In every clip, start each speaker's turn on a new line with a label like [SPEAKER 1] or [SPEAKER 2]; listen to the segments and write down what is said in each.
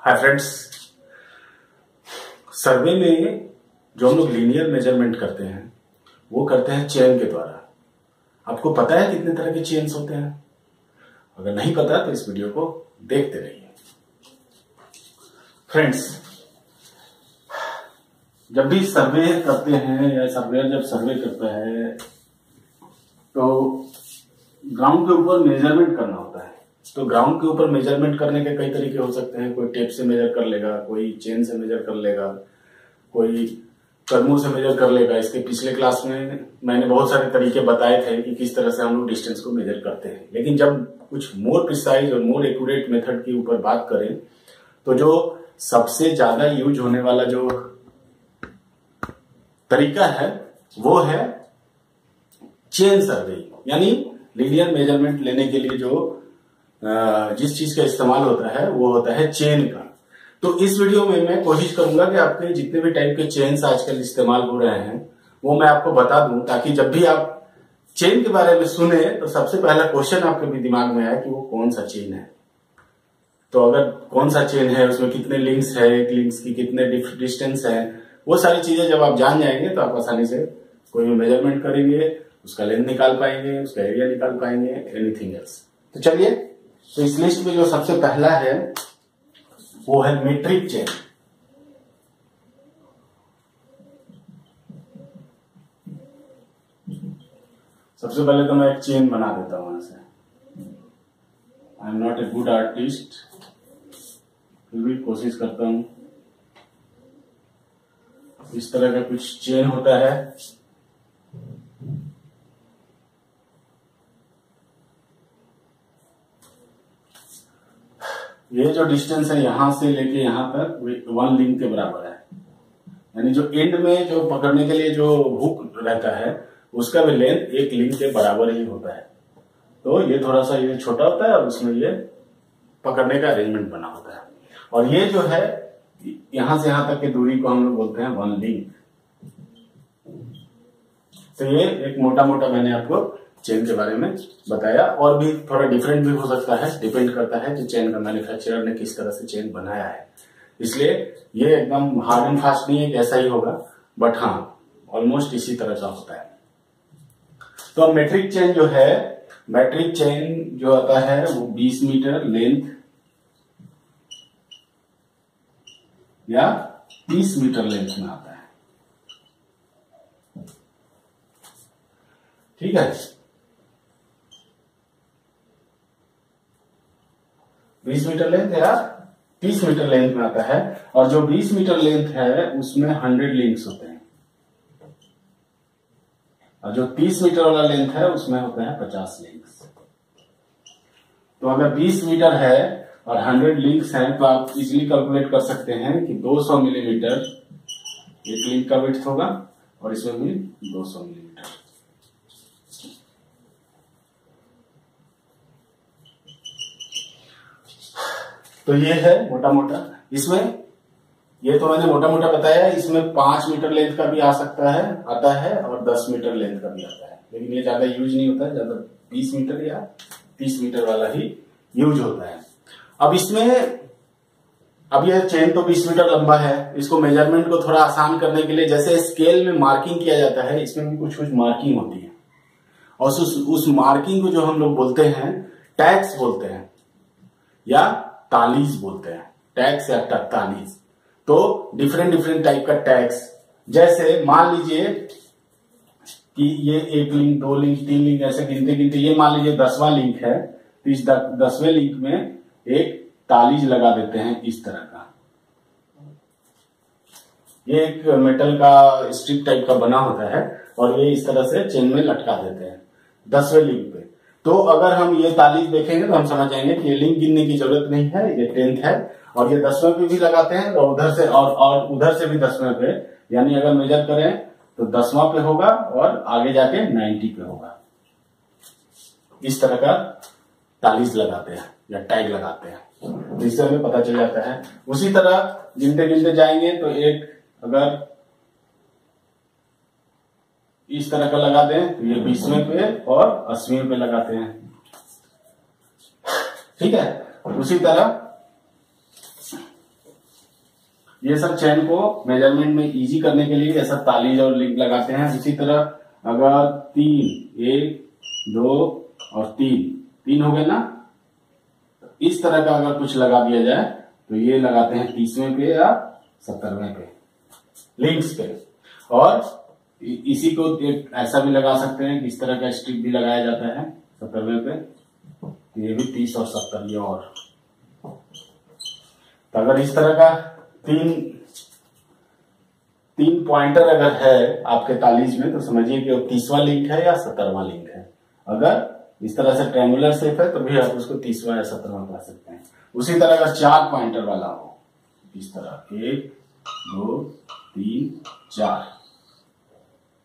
[SPEAKER 1] Hi friends, सर्वे में जो हम लोग लीनियर मेजरमेंट करते हैं वो करते हैं चेन के द्वारा। आपको पता है कितने तरह के चेन्स होते हैं? अगर नहीं पता तो इस वीडियो को देखते रहिए। फ्रेंड्स, जब भी सर्वे करते हैं या सर्वेयर जब सर्वे करता है तो ग्राउंड के ऊपर मेजरमेंट करना होता है। तो ग्राउंड के ऊपर मेजरमेंट करने के कई तरीके हो सकते हैं। कोई टेप से मेजर कर लेगा, कोई चेन से मेजर कर लेगा, कोई कदमों से मेजर कर लेगा। इसके पिछले क्लास में मैंने बहुत सारे तरीके बताए थे कि किस तरह से हम लोग डिस्टेंस को मेजर करते हैं। लेकिन जब कुछ मोर प्रिसाइज और मोर एक्यूरेट मेथड के ऊपर बात करें तो जो सबसे ज्यादा यूज होने वाला जो तरीका है वो है चेन सर्वे, यानी लीनियर मेजरमेंट लेने के लिए जो जिस चीज का इस्तेमाल होता है वो होता है चेन का। तो इस वीडियो में मैं कोशिश करूंगा कि आपके जितने भी टाइप के चेन्स आजकल इस्तेमाल हो रहे हैं वो मैं आपको बता दूं, ताकि जब भी आप चेन के बारे में सुने तो सबसे पहला क्वेश्चन आपके भी दिमाग में आए कि वो कौन सा चेन है। तो अगर कौन सा चेन है, उसमें कितने लिंक्स है, एक लिंक्स की कितने डिस्टेंस है, वो सारी चीजें जब आप जान जाएंगे तो आप आसानी से कोई भी मेजरमेंट करेंगे, उसका लेंथ निकाल पाएंगे, उसका एरिया निकाल पाएंगे, एनीथिंग एल्स। तो चलिए, तो इस लिस्ट में जो सबसे पहला है वो है मीट्रिक चेन। सबसे पहले तो मैं एक चेन बना देता हूं वहां से। I am not a good artist, फिर भी कोशिश करता हूं। इस तरह का कुछ चेन होता है। ये जो डिस्टेंस है यहां से लेके यहां तक 1 लिंक के बराबर है, यानी जो एंड में जो पकड़ने के लिए जो हुक रहता है उसका भी लेंथ 1 लिंक के बराबर ही होता है। तो ये थोड़ा सा ये छोटा होता है और उसमें ये पकड़ने का अरेंजमेंट बना होता है। और ये जो है यहां से यहां तक की दूरी को हम लोग बोलते हैं 1 लिंक। तो ये एक मोटा मोटा मैंने आपको चेन के बारे में बताया। और भी थोड़ा डिफरेंट भी हो सकता है, डिपेंड करता है कि चेन का मैन्युफैक्चरर ने किस तरह से चेन बनाया है। इसलिए ये एकदम हार्ड एंड फास्ट नहीं है कि ऐसा ही होगा, बट हाँ ऑलमोस्ट इसी तरह का होता है। तो अब मेट्रिक चेन जो है, मेट्रिक चेन जो आता है वो 20 मीटर लेंथ या 30 मीटर लेंथ में आता है। ठीक है, 20 मीटर लेंथ या 30 मीटर लेंथ में आता है। और जो 20 मीटर लेंथ है उसमें 100 लिंक्स होते हैं, और जो 30 मीटर वाला लेंथ है उसमें होते हैं 50 लिंक्स। तो अगर 20 मीटर है और 100 लिंक्स हैं तो आप इजीली कैलकुलेट कर सकते हैं कि 200 मिलीमीटर एक लिंक का विड्थ होगा और इसमें भी 200 मिलीमीटर। तो ये है मोटा मोटा। इसमें ये तो मैंने मोटा मोटा बताया, इसमें 5 मीटर लेंथ का भी आता है और 10 मीटर लेंथ का भी आता है, लेकिन ये ज्यादा यूज नहीं होता है, ज्यादा 20 मीटर या 30 मीटर वाला ही यूज होता है। अब इसमें अब ये चेन तो 20 मीटर लंबा है, इसको मेजरमेंट को थोड़ा आसान करने के लिए जैसे स्केल में मार्किंग किया जाता है, इसमें भी कुछ कुछ मार्किंग होती है। और उस मार्किंग को जो हम लोग बोलते हैं टैग्स बोलते हैं या तालीज बोलते हैं, टैग्स या तालीज। तो डिफरेंट टाइप का टैग्स, जैसे मान लीजिए कि ये 1 लिंक, 2 लिंक, 3 लिंक, ऐसे गिनते गिनते ये मान लीजिए 10वां लिंक है, तो इस 10वें लिंक में एक तालीज लगा देते हैं इस तरह का। ये एक मेटल का स्ट्रिप टाइप का बना होता है और ये इस तरह से चेन में लटका देते हैं 10वें लिंक पे। तो अगर हम ये तालीज देखेंगे तो हम समझ जाएंगे कि ये लिंक गिनने की जरूरत नहीं है, ये 10th है। और ये 10वें पे भी लगाते हैं और उधर से और उधर से भी 10वें पे, यानी अगर मेजर करें तो 10वां पे होगा और आगे जाके 90 पे होगा। इस तरह का तालीज लगाते हैं या टैग लगाते हैं, तो इससे हमें पता चल जाता है। उसी तरह गिनते गिनते जाएंगे तो एक अगर इस तरह का लगा दें तो ये 20वें पे और 80वें पे लगाते हैं। ठीक है, उसी तरह ये सब चेन को मेजरमेंट में इजी करने के लिए ऐसा तालीज और लिंक लगाते हैं। इसी तरह अगर 3, 1, 2 और 3 हो गए ना, तो इस तरह का अगर कुछ लगा दिया जाए तो ये लगाते हैं 30वें पे या 70वें पे लिंक्स पे। और इसी को एक ऐसा भी लगा सकते हैं कि इस तरह का स्ट्रिप भी लगाया जाता है 70वें पे, ये भी 30 और 70 ये। और तो अगर इस तरह का तीन पॉइंटर अगर है आपके तालीज में तो समझिए कि वो 30वां लिंक है या 70वां लिंक है। अगर इस तरह से ट्रायंगुलर शेप है तो भी आप उसको 30वां या 70वां कह सकते हैं। उसी तरह अगर 4 पॉइंटर वाला हो इस तरह 1, 2, 3, 4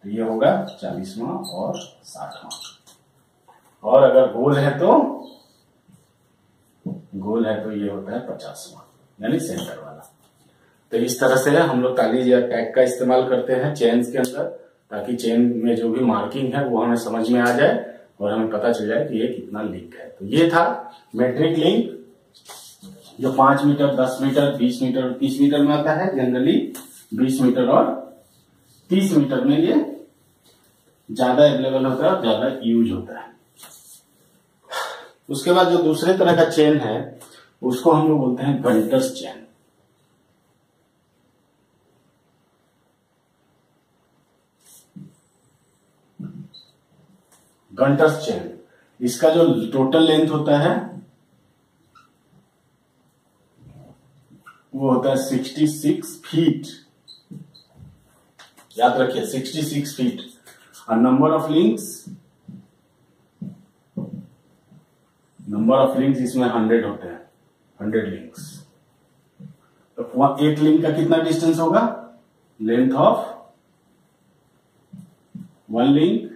[SPEAKER 1] तो ये होगा 40वां और 60वां। और अगर गोल है तो ये होता है 50वां यानी सेंटर वाला। तो इस तरह से हम लोग तालीज या टैग का इस्तेमाल करते हैं चेन्स के अंदर, ताकि चेन में जो भी मार्किंग है वो हमें समझ में आ जाए और हमें पता चल जाए कि ये कितना लिंक है। तो ये था मेट्रिक लिंक जो 5 मीटर, 10 मीटर, 20 मीटर और 30 मीटर में आता है। जनरली 20 मीटर और 30 मीटर में ये ज्यादा अवेलेबल होता है और ज्यादा यूज होता है। उसके बाद जो दूसरे तरह का चेन है उसको हम लोग बोलते हैं गंटर्स चेन। गंटर्स चेन, इसका जो टोटल लेंथ होता है वो होता है 66 फीट। याद रखिए 66 फीट। और नंबर ऑफ लिंक्स इसमें 100 होते हैं, 100 लिंक्स। तो एक लिंक का कितना डिस्टेंस होगा? लेंथ ऑफ वन लिंक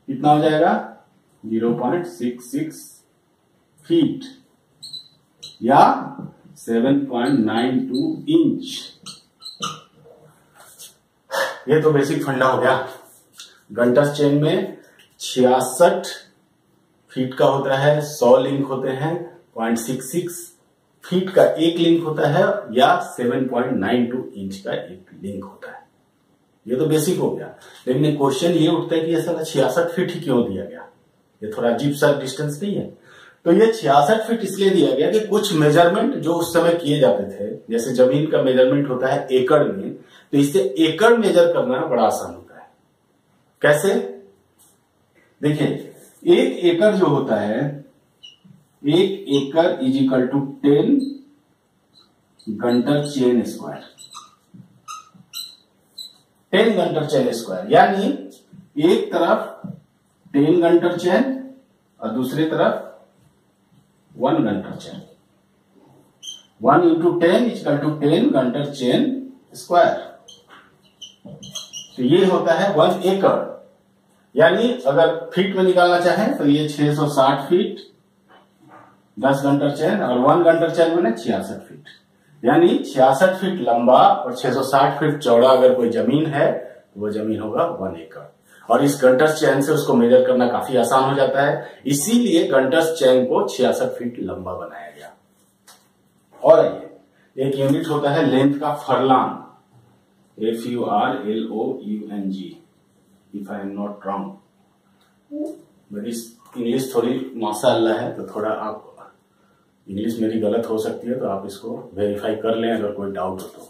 [SPEAKER 1] कितना हो जाएगा? 0.66 फीट या 7.92 इंच। ये तो बेसिक फंडा हो गया। गंटर्स चेन में 66 फीट का होता है, 100 लिंक होते हैं, 0.66 फीट का एक लिंक होता है या 7.92 इंच का एक लिंक होता है। ये तो बेसिक हो गया। लेकिन क्वेश्चन ये उठता है कि ऐसा 66 फीट ही क्यों दिया गया? ये थोड़ा अजीब सा डिस्टेंस नहीं है? तो ये 66 फीट इसलिए दिया गया कि कुछ मेजरमेंट जो उस समय किए जाते थे, जैसे जमीन का मेजरमेंट होता है एकड़ में, तो इससे एकड़ मेजर करना बड़ा आसान होता है। कैसे? देखिए, 1 एकड़ जो होता है, 1 एकड़ is equal to 10 Gunter chain square. 10 Gunter chain square यानी एक तरफ 10 गंटर चेन और दूसरी तरफ 1 Gunter chain. 1 into 10 equal to 10 Gunter chain square. तो ये होता है 1 एकड़। यानी अगर फीट में निकालना चाहें तो ये 660 फीट 10 गंटर चेन, और 1 गंटर चेन मैंने 66 फीट। यानी 66 फीट लंबा और 660 फीट चौड़ा अगर कोई जमीन है तो वो जमीन होगा 1 एकड़। और इस गंटर्स चेन से उसको मेजर करना काफी आसान हो जाता है, इसीलिए गंटर्स चेन को 66 फीट लंबा बनाया गया। और एक यूनिट होता है लेंथ का furlong, FURLOUNG, if I am not wrong. मेरी इंग्लिश थोड़ी माशाअल्लाह है तो थोड़ा आप इंग्लिश मेरी गलत हो सकती है, तो आप इसको वेरीफाई कर लें अगर कोई डाउट हो तो।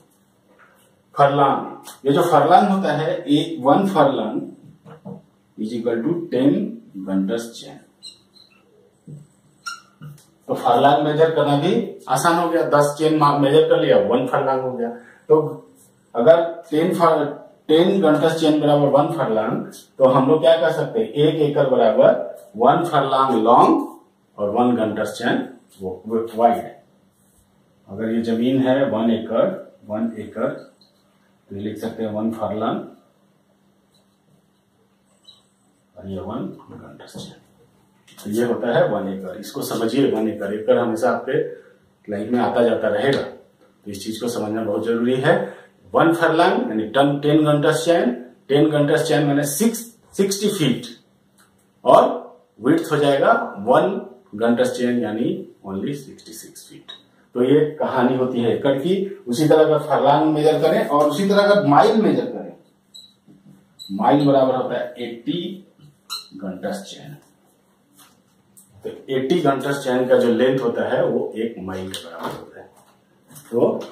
[SPEAKER 1] फरलांग, ये जो फरलांग होता है, 1 furlong is equal to 10 Gunter's chain. तो फरलांग मेजर करना भी आसान हो गया। 10 चेन मेजर कर लिया, 1 फरलांग हो गया। तो अगर 10 गंटर्स चेन बराबर 1 फरलांग, तो हम लोग क्या कर सकते हैं? 1 एकड़ बराबर 1 फरलांग लॉन्ग और 1 गंटर्स चेन वाइड है। अगर ये जमीन है 1 एकड़ तो ये लिख सकते हैं 1 फरलांग और ये 1 गंटर्स चेन। तो ये होता है 1 एकड़। इसको समझिए, 1 एकड़। एकड़ हमेशा आपके लाइफ में आता जाता रहेगा, तो इस चीज को समझना बहुत जरूरी है। 1 फरलांग यानी 10 गंटर्स चेन। 10 गंटर्स चेन मैंने 60 फीट, और विड्थ हो जाएगा 1 गंटर्स चेन यानी ओनली 66 फीट। तो ये कहानी होती है एकड़ की। उसी तरह अगर फरलांग मेजर करें और उसी तरह अगर माइल मेजर करें, माइल बराबर होता है 80 गंटस चैन। तो 80 गंटस चैन का जो लेंथ होता है वो 1 माइल के बराबर होता है। तो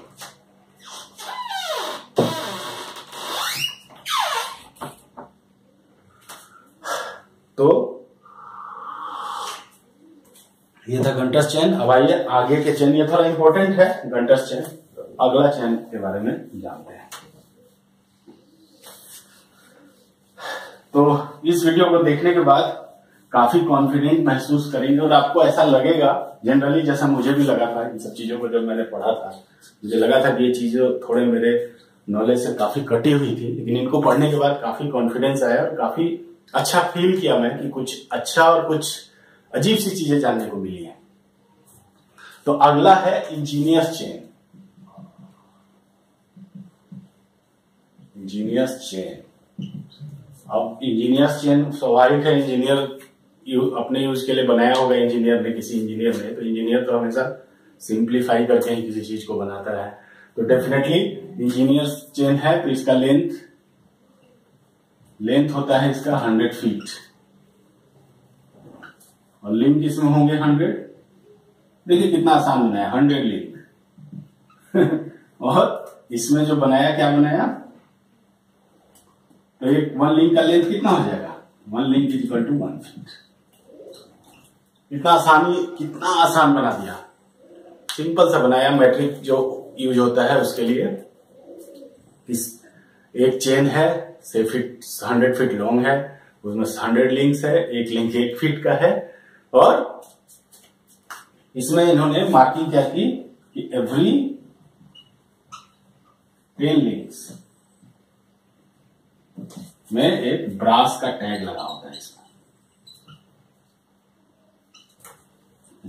[SPEAKER 1] ये था गंटस चैन। अब आइए आगे के चैन, ये थोड़ा इंपॉर्टेंट है गंटस चैन। अगला चैन के बारे में जानते हैं। तो इस वीडियो को देखने के बाद काफी कॉन्फिडेंट महसूस करेंगे और आपको ऐसा लगेगा जनरली, जैसा मुझे भी लगा था इन सब चीजों को जब मैंने पढ़ा था, मुझे लगा था कि ये चीजें थोड़े मेरे नॉलेज से काफी कटी हुई थी, लेकिन इनको पढ़ने के बाद काफी कॉन्फिडेंस आया और काफी अच्छा फील किया मैं कि कुछ अच्छा और कुछ अजीब सी चीजें जानने को मिली हैं। तो अगला है इंजीनियर्स चेन। इंजीनियर्स चेन, अब इंजीनियर्स चेन स्वाभाविक है, इंजीनियर अपने यूज के लिए बनाया होगा इंजीनियर ने, किसी इंजीनियर ने। तो इंजीनियर तो हमेशा सिंप्लीफाई करके ही किसी चीज को बनाता है। तो डेफिनेटली इंजीनियर्स चेन है, तो इसका लेंथ होता है इसका 100 फीट और लिंक इसमें होंगे 100। देखिए कितना आसान बनाया, 100 लिंक और इसमें जो बनाया, क्या बनाया, तो एक 1 लिंक का लेंथ कितना हो जाएगा, 1 link is equal to 1 feet. कितना आसान बना दिया, सिंपल सा बनाया। मैट्रिक जो यूज होता है उसके लिए, इस एक चेन है से 100 फीट लॉन्ग है, उसमें 100 लिंक्स है, एक लिंक 1 फीट का है और इसमें इन्होंने मार्किंग क्या की कि एवरी 10 लिंक्स में एक ब्रास का टैग लगा होता है। इसमें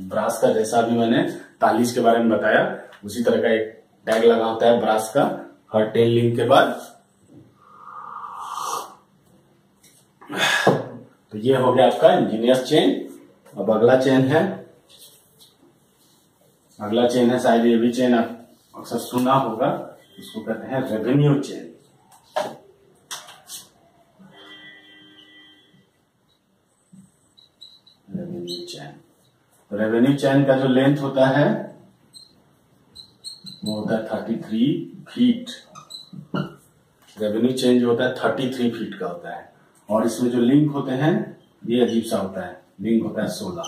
[SPEAKER 1] ब्रास का, जैसा भी मैंने तालीस के बारे में बताया, उसी तरह का एक टैग लगा होता है ब्रास का हर 10 लिंक के बाद। तो ये हो गया आपका इंजीनियर्स चेन। अब अगला चेन है, शायद ये भी चेन आप अक्सर सुना होगा, उसको कहते हैं रेवेन्यू चेन। रेवेन्यू चैन का जो लेंथ होता है वो होता है 33 फीट। रेवेन्यू चेन जो होता है 33 फीट का होता है और इसमें जो लिंक होते हैं ये अजीब सा होता है, लिंक होता है 16।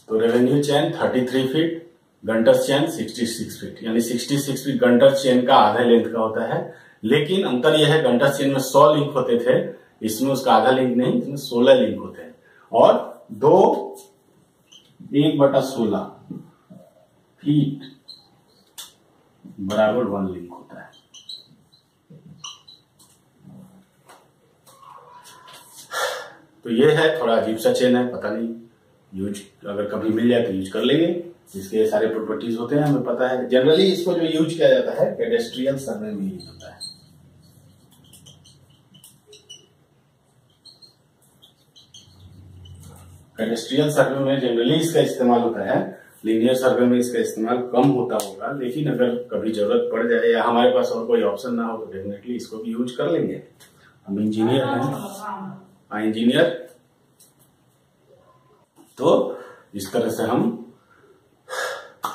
[SPEAKER 1] तो revenue chain 33 feet, Gunter's chain 66 feet, यानी 66 फीट गंटस चेन का आधा लेंथ का होता है। लेकिन अंतर यह है, गंटस चेन में 100 लिंक होते थे, इसमें उसका आधा लिंक नहीं, इसमें 16 लिंक होते हैं और 1/16 फीट बराबर 1 लिंक होता है। तो ये है, थोड़ा अजीब सा चेन है, पता नहीं, यूज अगर कभी मिल जाए तो यूज कर लेंगे। इसके सारे प्रॉपर्टीज होते हैं, हमें पता है। जनरली इसको जो यूज किया जाता है कैडेस्ट्रियल सर्वे में यूज होता है। कैडेस्ट्रियल सर्वे में जनरली इसका इस्तेमाल होता है, लीनियर सर्वे में इसका इस्तेमाल कम होता होगा, लेकिन अगर कभी जरूरत पड़ जाए या हमारे पास और कोई ऑप्शन ना हो तो डेफिनेटली इसको भी यूज कर लेंगे। हम इंजीनियर हैं, इंजीनियर, तो इस तरह से हम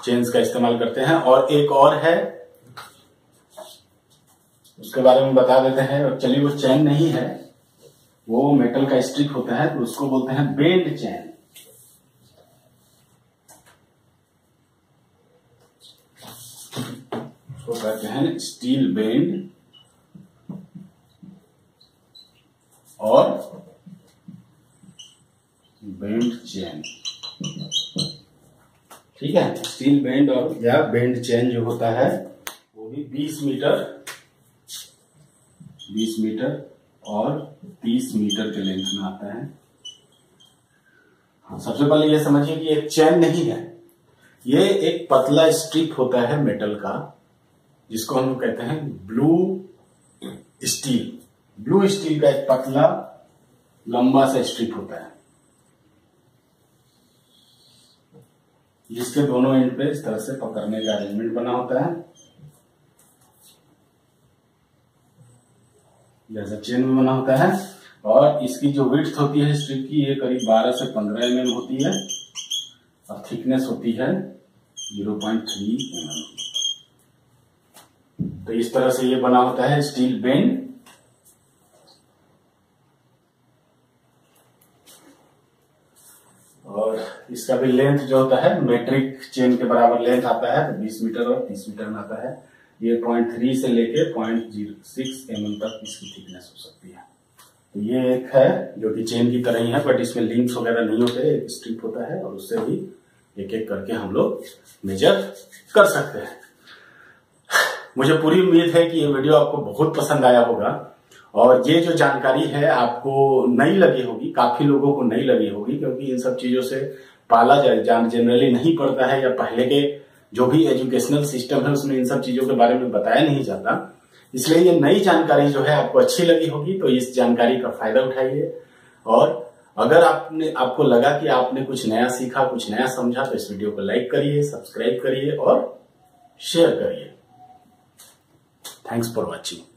[SPEAKER 1] चेन्स का इस्तेमाल करते हैं। और एक और है, उसके बारे में बता देते हैं। और चलिए, वो चेन नहीं है, वो मेटल का स्ट्रिप होता है, तो उसको बोलते हैं बेंड चेन। उसको कहते हैं स्टील बेंड और बेंड चेन। ठीक है, स्टील बेंड और या बेंड चेन जो होता है वो भी 20 मीटर और 30 मीटर के लेंथ में आता है। हाँ, सबसे पहले ये समझिए कि एक चेन नहीं है, ये एक पतला स्ट्रिप होता है मेटल का, जिसको हम कहते हैं ब्लू स्टील। ब्लू स्टील का एक पतला लंबा सा स्ट्रिप होता है। जिसके दोनों एंड पे इस तरह से पकड़ने का अरेंजमेंट बना होता है, जैसा चेन में बना होता है। और इसकी जो विड्थ होती है स्ट्रिप की, ये करीब 12 से 15 mm होती है और थिकनेस होती है 0.3 mm। तो इस तरह से ये बना होता है स्टील बेंड। और इसका भी लेंथ जो होता है मेट्रिक चेन के बराबर लेंथ आता है, तो 20 मीटर और 30 मीटर में आता है। ये 0.3 से लेके 0.06 mm तक इसकी थिकनेस हो सकती है। तो ये एक है जो कि चेन की तरह ही है, बट इसमें लिंक्स वगैरह नहीं होते, एक स्ट्रिप होता है और उससे भी एक एक करके हम लोग मेजर कर सकते हैं। मुझे पूरी उम्मीद है कि ये वीडियो आपको बहुत पसंद आया होगा और ये जो जानकारी है आपको नई लगी होगी, काफी लोगों को नई लगी होगी, क्योंकि इन सब चीजों से पाला जनरली नहीं पड़ता है, या पहले के जो भी एजुकेशनल सिस्टम है उसमें इन सब चीजों के बारे में बताया नहीं जाता। इसलिए ये नई जानकारी जो है आपको अच्छी लगी होगी, तो इस जानकारी का फायदा उठाइए। और अगर आपको लगा कि आपने कुछ नया सीखा, कुछ नया समझा, तो इस वीडियो को लाइक करिए, सब्सक्राइब करिए और शेयर करिए। Thanks for watching.